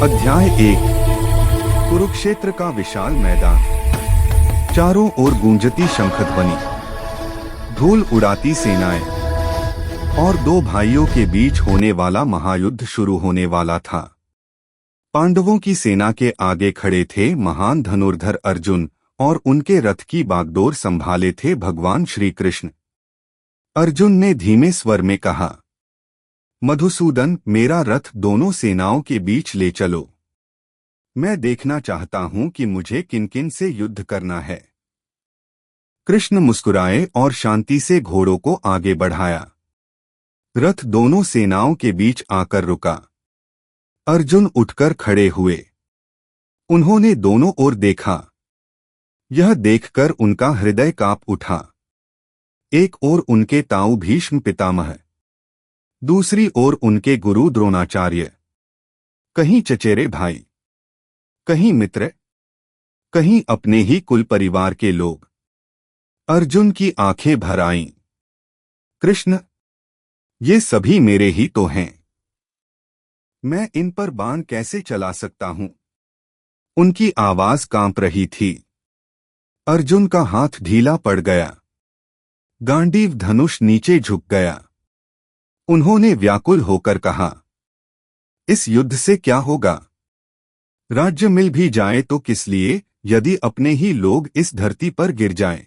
अध्याय 1। कुरुक्षेत्र का विशाल मैदान, चारों ओर गूंजती शंखध्वनि, धूल उड़ाती सेनाएं और दो भाइयों के बीच होने वाला महायुद्ध शुरू होने वाला था। पांडवों की सेना के आगे खड़े थे महान धनुर्धर अर्जुन और उनके रथ की बागडोर संभाले थे भगवान श्री कृष्ण। अर्जुन ने धीमे स्वर में कहा, मधुसूदन, मेरा रथ दोनों सेनाओं के बीच ले चलो। मैं देखना चाहता हूं कि मुझे किन किन से युद्ध करना है। कृष्ण मुस्कुराए और शांति से घोड़ों को आगे बढ़ाया। रथ दोनों सेनाओं के बीच आकर रुका। अर्जुन उठकर खड़े हुए। उन्होंने दोनों ओर देखा। यह देखकर उनका हृदय कांप उठा। एक ओर उनके ताऊ भीष्म पितामह, दूसरी ओर उनके गुरु द्रोणाचार्य, कहीं चचेरे भाई, कहीं मित्र, कहीं अपने ही कुल परिवार के लोग। अर्जुन की आंखें भर आईं। कृष्ण, ये सभी मेरे ही तो हैं। मैं इन पर बाण कैसे चला सकता हूं? उनकी आवाज कांप रही थी। अर्जुन का हाथ ढीला पड़ गया। गांडीव धनुष नीचे झुक गया। उन्होंने व्याकुल होकर कहा, इस युद्ध से क्या होगा? राज्य मिल भी जाए तो किस लिए, यदि अपने ही लोग इस धरती पर गिर जाएं?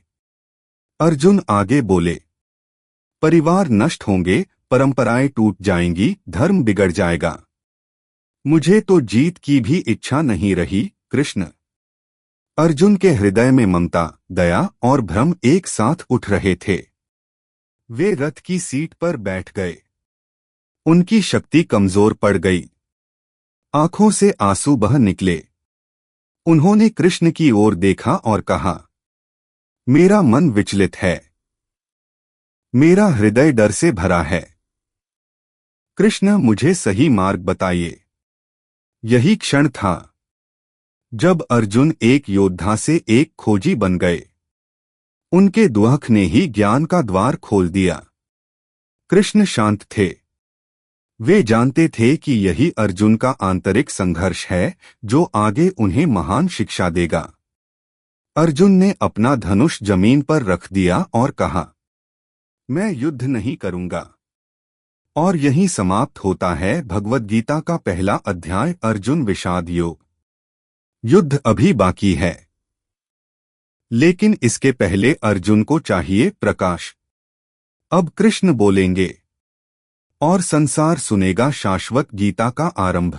अर्जुन आगे बोले, परिवार नष्ट होंगे, परंपराएं टूट जाएंगी, धर्म बिगड़ जाएगा। मुझे तो जीत की भी इच्छा नहीं रही कृष्ण। अर्जुन के हृदय में ममता, दया और भ्रम एक साथ उठ रहे थे। वे रथ की सीट पर बैठ गए। उनकी शक्ति कमजोर पड़ गई। आंखों से आंसू बह निकले। उन्होंने कृष्ण की ओर देखा और कहा, मेरा मन विचलित है। मेरा हृदय डर से भरा है। कृष्ण, मुझे सही मार्ग बताइए। यही क्षण था जब अर्जुन एक योद्धा से एक खोजी बन गए। उनके दुहक ने ही ज्ञान का द्वार खोल दिया। कृष्ण शांत थे। वे जानते थे कि यही अर्जुन का आंतरिक संघर्ष है जो आगे उन्हें महान शिक्षा देगा। अर्जुन ने अपना धनुष जमीन पर रख दिया और कहा, मैं युद्ध नहीं करूंगा। और यहीं समाप्त होता है भगवद गीता का पहला अध्याय, अर्जुन विषाद योग। युद्ध अभी बाकी है, लेकिन इसके पहले अर्जुन को चाहिए प्रकाश। अब कृष्ण बोलेंगे और संसार सुनेगा शाश्वत गीता का आरंभ।